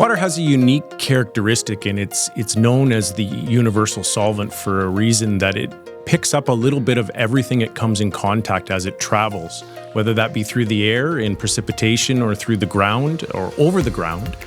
Water has a unique characteristic, and it's known as the universal solvent for a reason that it picks up a little bit of everything it comes in contact as it travels, whether that be through the air in precipitation or through the ground or over the ground.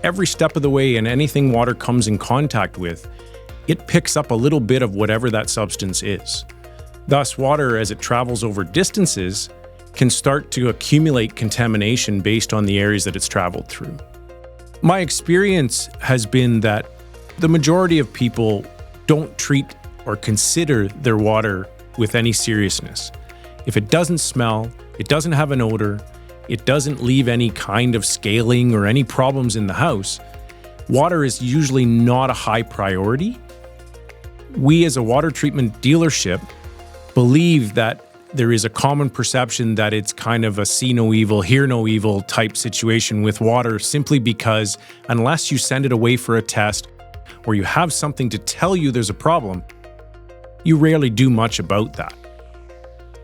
Every step of the way, and anything water comes in contact with, it picks up a little bit of whatever that substance is. Thus, water, as it travels over distances, can start to accumulate contamination based on the areas that it's traveled through. My experience has been that the majority of people don't treat or consider their water with any seriousness. If it doesn't smell, it doesn't have an odor, it doesn't leave any kind of scaling or any problems in the house, water is usually not a high priority. We as a water treatment dealership believe that there is a common perception that it's kind of a see no evil, hear no evil type situation with water, simply because unless you send it away for a test or you have something to tell you there's a problem, you rarely do much about that.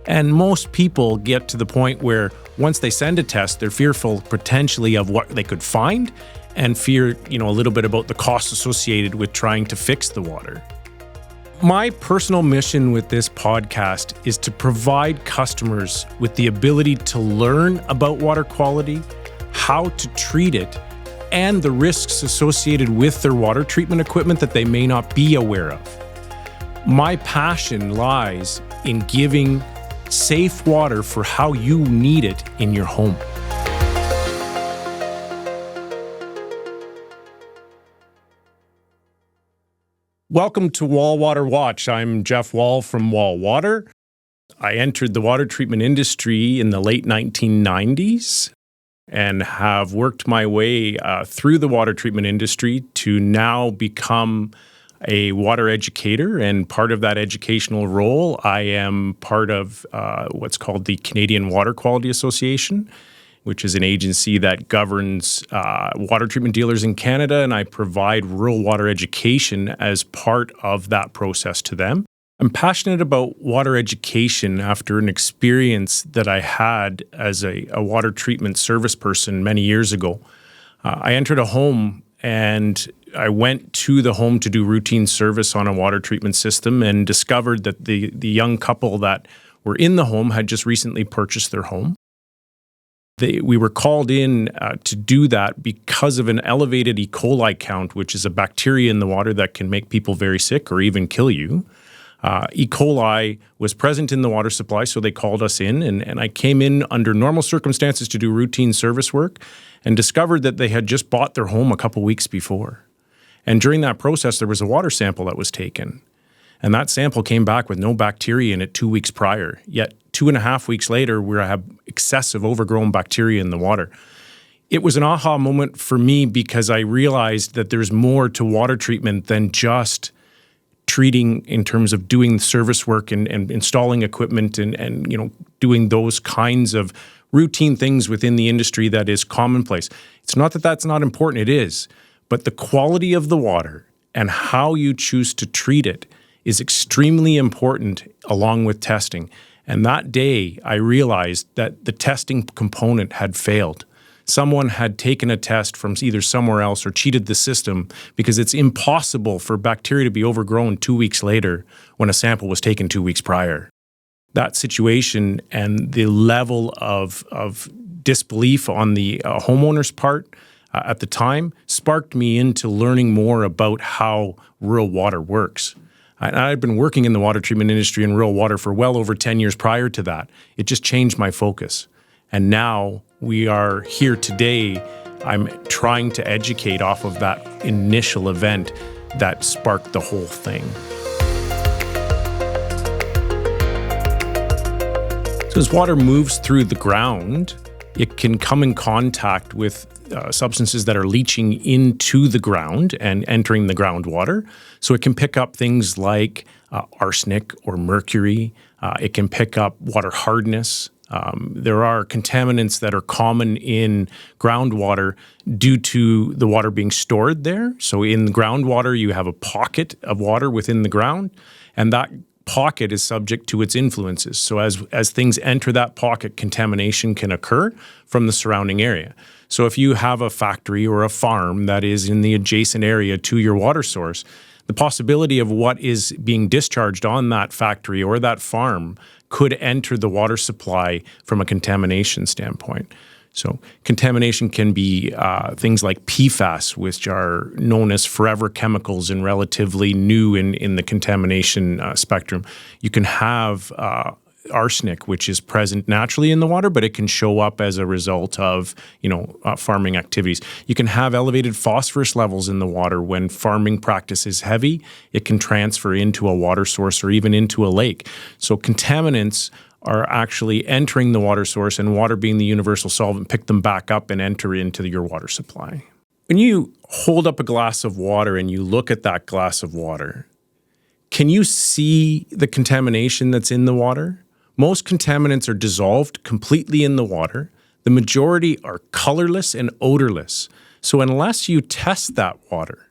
And most people get to the point where once they send a test, they're fearful potentially of what they could find and fear, a little bit about the costs associated with trying to fix the water. My personal mission with this podcast is to provide customers with the ability to learn about water quality, how to treat it, and the risks associated with their water treatment equipment that they may not be aware of. My passion lies in giving safe water for how you need it in your home. Welcome to Wall Water Watch. I'm Jeff Wall from Wall Water. I entered the water treatment industry in the late 1990s and have worked my way through the water treatment industry to now become a water educator. And part of that educational role, I am part of what's called the Canadian Water Quality Association, which is an agency that governs water treatment dealers in Canada, and I provide rural water education as part of that process to them. I'm passionate about water education after an experience that I had as a water treatment service person many years ago. I entered a home and I went to the home to do routine service on a water treatment system and discovered that the young couple that were in the home had just recently purchased their home. We were called in to do that because of an elevated E. coli count, which is a bacteria in the water that can make people very sick or even kill you. E. coli was present in the water supply, so they called us in, and I came in under normal circumstances to do routine service work and discovered that they had just bought their home a couple weeks before. And during that process, there was a water sample that was taken. And that sample came back with no bacteria in it 2 weeks prior. Yet 2.5 weeks later, we have excessive overgrown bacteria in the water. It was an aha moment for me because I realized that there's more to water treatment than just treating in terms of doing service work and installing equipment and doing those kinds of routine things within the industry that is commonplace. It's not that that's not important, it is. But the quality of the water and how you choose to treat it is extremely important along with testing. And that day, I realized that the testing component had failed. Someone had taken a test from either somewhere else or cheated the system because it's impossible for bacteria to be overgrown 2 weeks later when a sample was taken 2 weeks prior. That situation and the level of disbelief on the homeowner's part at the time sparked me into learning more about how rural water works. I'd been working in the water treatment industry in rural water for well over 10 years prior to that. It just changed my focus. And now we are here today. I'm trying to educate off of that initial event that sparked the whole thing. So as water moves through the ground, it can come in contact with substances that are leaching into the ground and entering the groundwater. So it can pick up things like arsenic or mercury. It can pick up water hardness. There are contaminants that are common in groundwater due to the water being stored there. So in the groundwater, you have a pocket of water within the ground, and that pocket is subject to its influences. So as things enter that pocket, contamination can occur from the surrounding area. So if you have a factory or a farm that is in the adjacent area to your water source, the possibility of what is being discharged on that factory or that farm could enter the water supply from a contamination standpoint. So contamination can be things like PFAS, which are known as forever chemicals and relatively new in the contamination spectrum. You can have arsenic, which is present naturally in the water, but it can show up as a result of farming activities. You can have elevated phosphorus levels in the water when farming practice is heavy. It can transfer into a water source or even into a lake. So contaminants are actually entering the water source, and water being the universal solvent, pick them back up and enter into your water supply. When you hold up a glass of water and you look at that glass of water, can you see the contamination that's in the water? Most contaminants are dissolved completely in the water. The majority are colorless and odorless. So unless you test that water,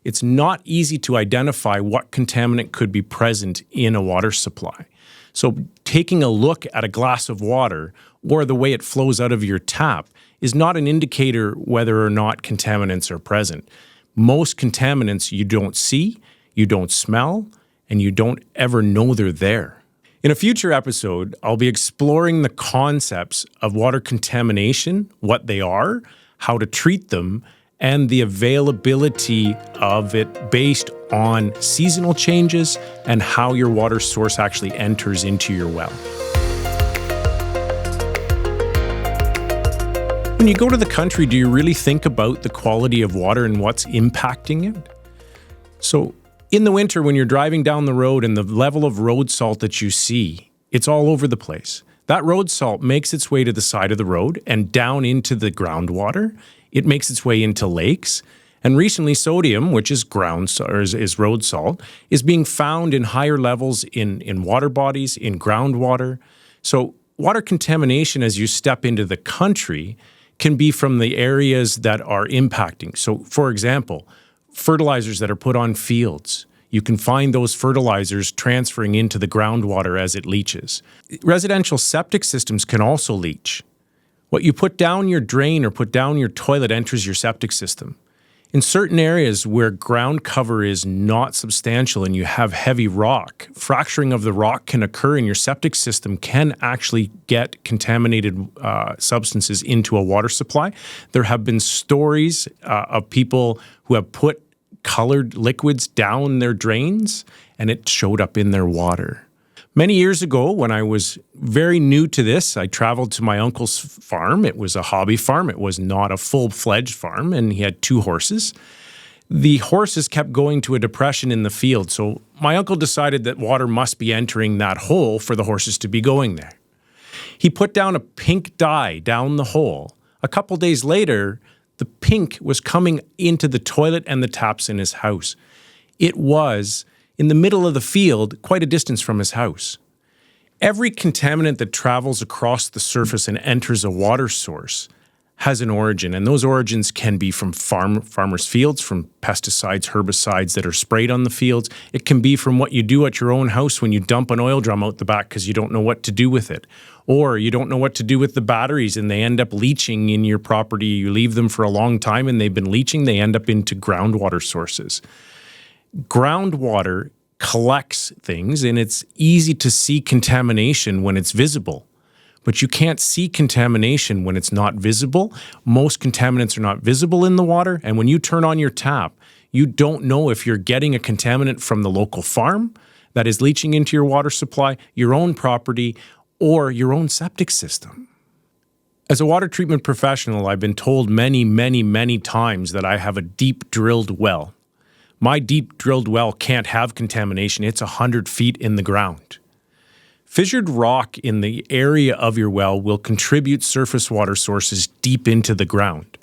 it's not easy to identify what contaminant could be present in a water supply. So taking a look at a glass of water or the way it flows out of your tap is not an indicator whether or not contaminants are present. Most contaminants you don't see, you don't smell, and you don't ever know they're there. In a future episode, I'll be exploring the concepts of water contamination, what they are, how to treat them, and the availability of it based on seasonal changes and how your water source actually enters into your well. When you go to the country, do you really think about the quality of water and what's impacting it? So in the winter, when you're driving down the road and the level of road salt that you see, it's all over the place. That road salt makes its way to the side of the road and down into the groundwater. It makes its way into lakes. And recently, sodium, which is is road salt, is being found in higher levels in water bodies, in groundwater. So water contamination as you step into the country can be from the areas that are impacting. So for example, fertilizers that are put on fields. You can find those fertilizers transferring into the groundwater as it leaches. Residential septic systems can also leach. What you put down your drain or put down your toilet enters your septic system. In certain areas where ground cover is not substantial and you have heavy rock, fracturing of the rock can occur and your septic system can actually get contaminated substances into a water supply. There have been stories of people who have put colored liquids down their drains and it showed up in their water. Many years ago, when I was very new to this, I traveled to my uncle's farm. It was a hobby farm. It was not a full-fledged farm, and he had 2 horses. The horses kept going to a depression in the field, so my uncle decided that water must be entering that hole for the horses to be going there. He put down a pink dye down the hole. A couple days later, the pink was coming into the toilet and the taps in his house. It was in the middle of the field, quite a distance from his house. Every contaminant that travels across the surface and enters a water source has an origin, and those origins can be from farmers' fields, from pesticides, herbicides that are sprayed on the fields. It can be from what you do at your own house when you dump an oil drum out the back because you don't know what to do with it. Or you don't know what to do with the batteries and they end up leaching in your property. You leave them for a long time and they've been leaching, they end up into groundwater sources. Groundwater collects things, and it's easy to see contamination when it's visible. But you can't see contamination when it's not visible. Most contaminants are not visible in the water, and when you turn on your tap, you don't know if you're getting a contaminant from the local farm that is leaching into your water supply, your own property, or your own septic system. As a water treatment professional, I've been told many, many, many times that I have a deep drilled well. My deep drilled well can't have contamination. It's 100 feet in the ground. Fissured rock in the area of your well will contribute surface water sources deep into the ground.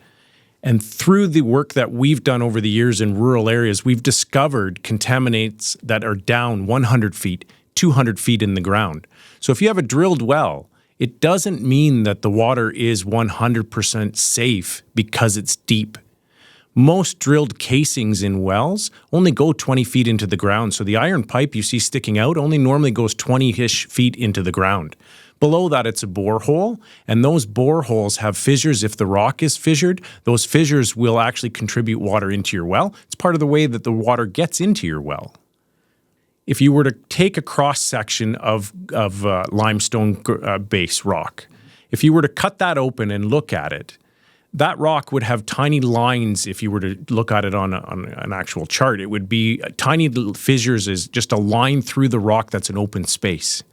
And through the work that we've done over the years in rural areas, we've discovered contaminants that are down 100 feet, 200 feet in the ground. So if you have a drilled well, it doesn't mean that the water is 100% safe because it's deep. Most drilled casings in wells only go 20 feet into the ground, so the iron pipe you see sticking out only normally goes 20-ish feet into the ground. Below that, it's a borehole, and those boreholes have fissures. If the rock is fissured, those fissures will actually contribute water into your well. It's part of the way that the water gets into your well. If you were to take a cross-section of limestone base rock, if you were to cut that open and look at it, that rock would have tiny lines. If you were to look at it on an actual chart, it would be tiny little fissures, is just a line through the rock that's an open space.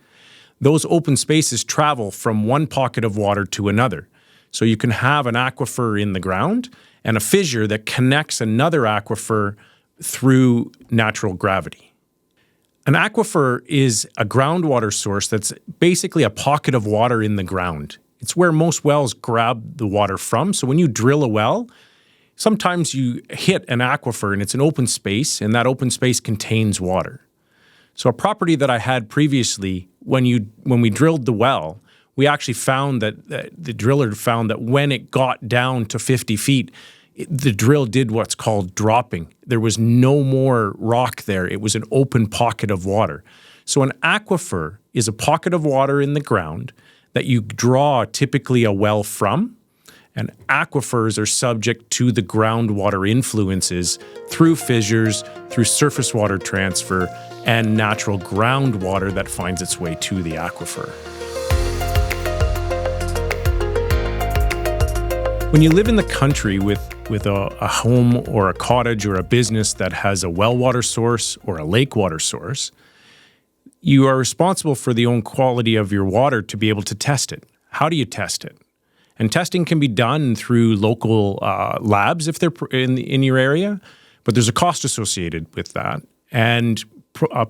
Those open spaces travel from one pocket of water to another. So you can have an aquifer in the ground and a fissure that connects another aquifer through natural gravity. An aquifer is a groundwater source that's basically a pocket of water in the ground. It's where most wells grab the water from. So when you drill a well, sometimes you hit an aquifer and it's an open space, and that open space contains water. So a property that I had previously, when we drilled the well, we actually found that the driller found that when it got down to 50 feet, the drill did what's called dropping. There was no more rock there. It was an open pocket of water. So an aquifer is a pocket of water in the ground that you draw typically a well from, and aquifers are subject to the groundwater influences through fissures, through surface water transfer, and natural groundwater that finds its way to the aquifer. When you live in the country with a home or a cottage or a business that has a well water source or a lake water source, you are responsible for the own quality of your water to be able to test it. How do you test it? And testing can be done through local labs if they're in your area, but there's a cost associated with that. And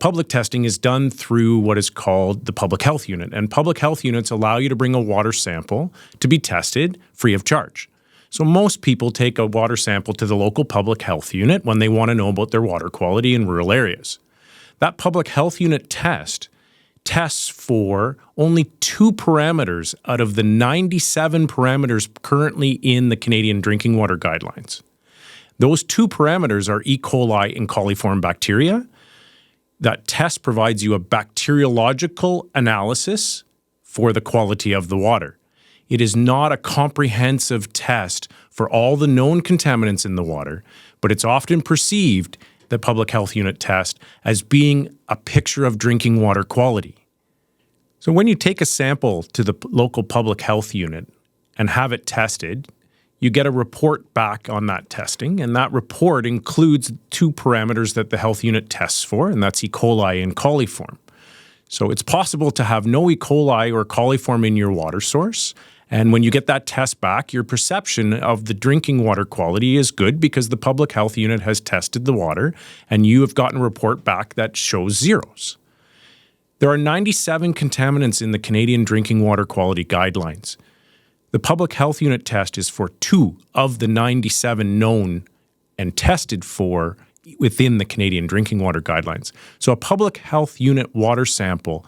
public testing is done through what is called the public health unit. And public health units allow you to bring a water sample to be tested free of charge. So most people take a water sample to the local public health unit when they want to know about their water quality in rural areas. That public health unit tests for only 2 parameters out of the 97 parameters currently in the Canadian Drinking Water Guidelines. Those 2 parameters are E. coli and coliform bacteria. That test provides you a bacteriological analysis for the quality of the water. It is not a comprehensive test for all the known contaminants in the water, but it's often perceived, the public health unit test, as being a picture of drinking water quality. So when you take a sample to the local public health unit and have it tested, you get a report back on that testing, and that report includes 2 parameters that the health unit tests for, and that's E. coli and coliform. So it's possible to have no E. coli or coliform in your water source, and when you get that test back, your perception of the drinking water quality is good because the public health unit has tested the water, and you have gotten a report back that shows zeros. There are 97 contaminants in the Canadian Drinking Water Quality Guidelines. The public health unit test is for 2 of the 97 known and tested for within the Canadian Drinking Water Guidelines. So a public health unit water sample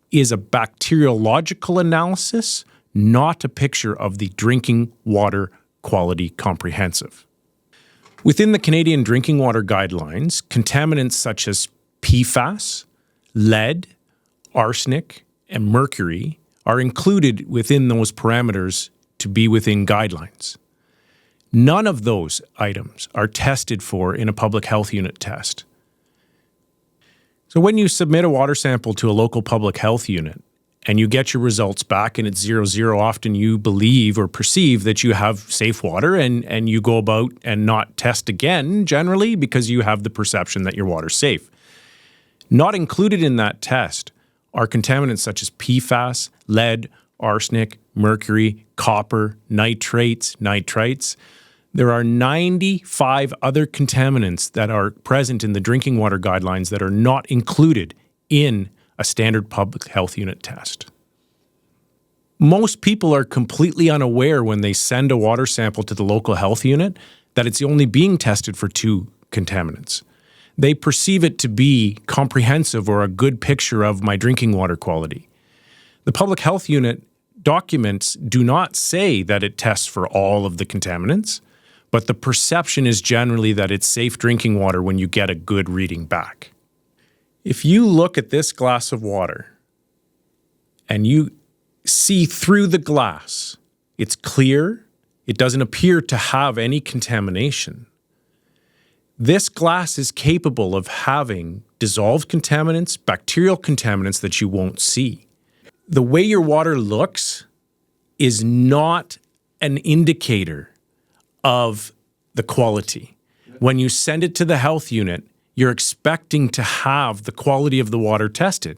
is a bacteriological analysis, not a picture of the drinking water quality comprehensive. Within the Canadian Drinking Water Guidelines, contaminants such as PFAS, lead, arsenic, and mercury are included within those parameters to be within guidelines. None of those items are tested for in a public health unit test. So when you submit a water sample to a local public health unit and you get your results back and it's 0-0, often you believe or perceive that you have safe water and you go about and not test again generally because you have the perception that your water's safe. Not included in that test are contaminants such as PFAS, lead, arsenic, mercury, copper, nitrates, nitrites. There are 95 other contaminants that are present in the drinking water guidelines that are not included in a standard public health unit test. Most people are completely unaware when they send a water sample to the local health unit that it's only being tested for 2 contaminants. They perceive it to be comprehensive or a good picture of my drinking water quality. The public health unit documents do not say that it tests for all of the contaminants, but the perception is generally that it's safe drinking water when you get a good reading back. If you look at this glass of water and you see through the glass, it's clear, it doesn't appear to have any contamination. This glass is capable of having dissolved contaminants, bacterial contaminants that you won't see. The way your water looks is not an indicator of the quality. When you send it to the health unit, you're expecting to have the quality of the water tested.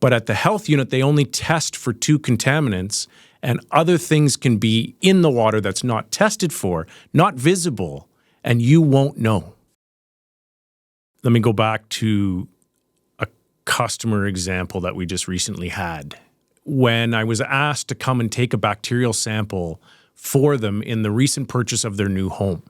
But at the health unit, they only test for 2 contaminants, and other things can be in the water that's not tested for, not visible, and you won't know. Let me go back to a customer example that we just recently had. When I was asked to come and take a bacterial sample for them in the recent purchase of their new home,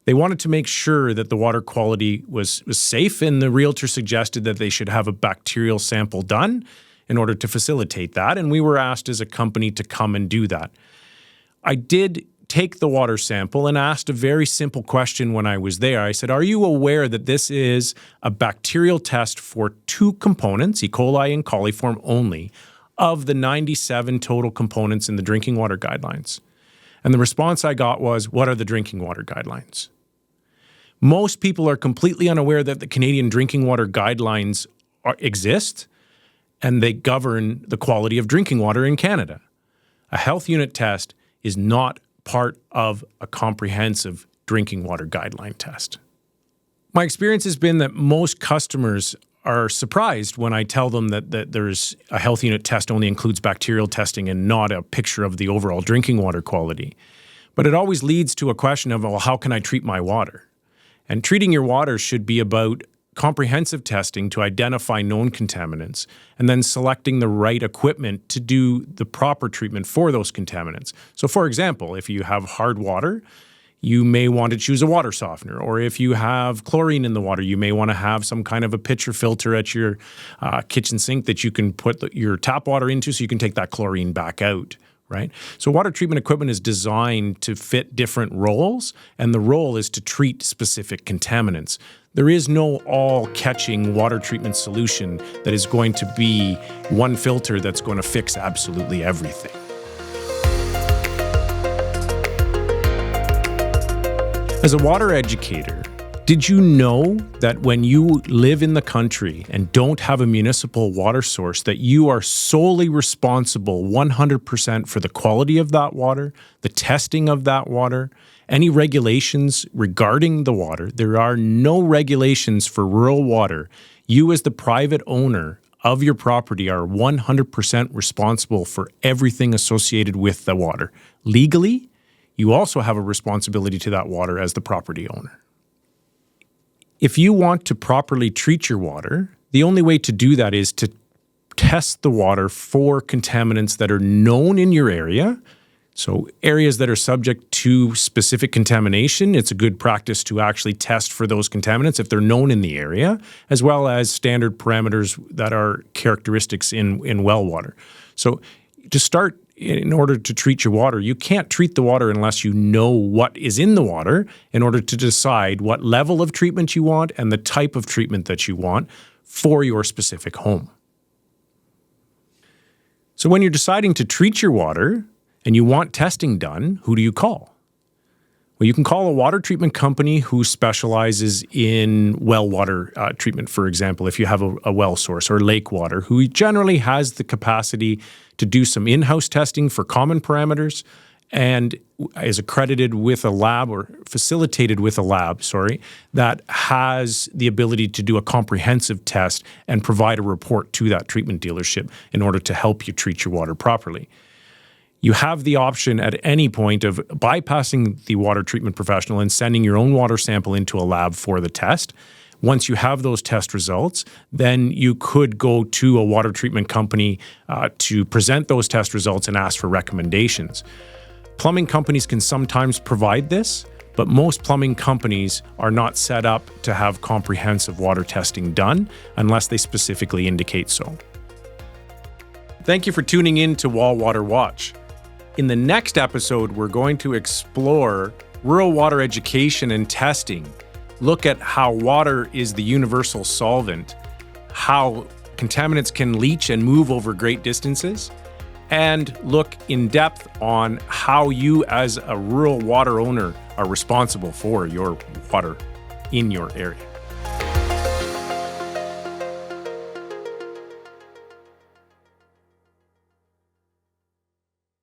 they wanted to make sure that the water quality was safe, and the realtor suggested that they should have a bacterial sample done in order to facilitate that, and we were asked as a company to come and do that. I did take the water sample and asked a very simple question when I was there. I said, are you aware that this is a bacterial test for 2 components, E. coli and coliform only, of the 97 total components in the drinking water guidelines? And the response I got was, what are the drinking water guidelines? Most people are completely unaware that the Canadian drinking water guidelines exist, and they govern the quality of drinking water in Canada. A health unit test is not part of a comprehensive drinking water guideline test. My experience has been that most customers are surprised when I tell them that there's a health unit test only includes bacterial testing and not a picture of the overall drinking water quality. But it always leads to a question of, well, how can I treat my water? And treating your water should be about comprehensive testing to identify known contaminants, and then selecting the right equipment to do the proper treatment for those contaminants. So for example, if you have hard water, you may want to choose a water softener. Or if you have chlorine in the water, you may want to have some kind of a pitcher filter at your kitchen sink that you can put your tap water into so you can take that chlorine back out, right? So water treatment equipment is designed to fit different roles, and the role is to treat specific contaminants. There is no all-catching water treatment solution that is going to be one filter that's going to fix absolutely everything. As a water educator, did you know that when you live in the country and don't have a municipal water source, that you are solely responsible 100% for the quality of that water, the testing of that water, any regulations regarding the water? There are no regulations for rural water. You as the private owner of your property are 100% responsible for everything associated with the water. Legally, you also have a responsibility to that water as the property owner. If you want to properly treat your water, the only way to do that is to test the water for contaminants that are known in your area. So areas that are subject to specific contamination, it's a good practice to actually test for those contaminants if they're known in the area, as well as standard parameters that are characteristics in well water. So to start, in order to treat your water, you can't treat the water unless you know what is in the water in order to decide what level of treatment you want and the type of treatment that you want for your specific home. So when you're deciding to treat your water and you want testing done, who do you call? Well, you can call a water treatment company who specializes in well water treatment, for example, if you have a well source, or lake water, who generally has the capacity to do some in-house testing for common parameters and is accredited with a lab, or facilitated with a lab, that has the ability to do a comprehensive test and provide a report to that treatment dealership in order to help you treat your water properly. You have the option at any point of bypassing the water treatment professional and sending your own water sample into a lab for the test. Once you have those test results, then you could go to a water treatment company to present those test results and ask for recommendations. Plumbing companies can sometimes provide this, but most plumbing companies are not set up to have comprehensive water testing done unless they specifically indicate so. Thank you for tuning in to Wall Water Watch. In the next episode, we're going to explore rural water education and testing, look at how water is the universal solvent, how contaminants can leach and move over great distances, and look in depth on how you as a rural water owner are responsible for your water in your area.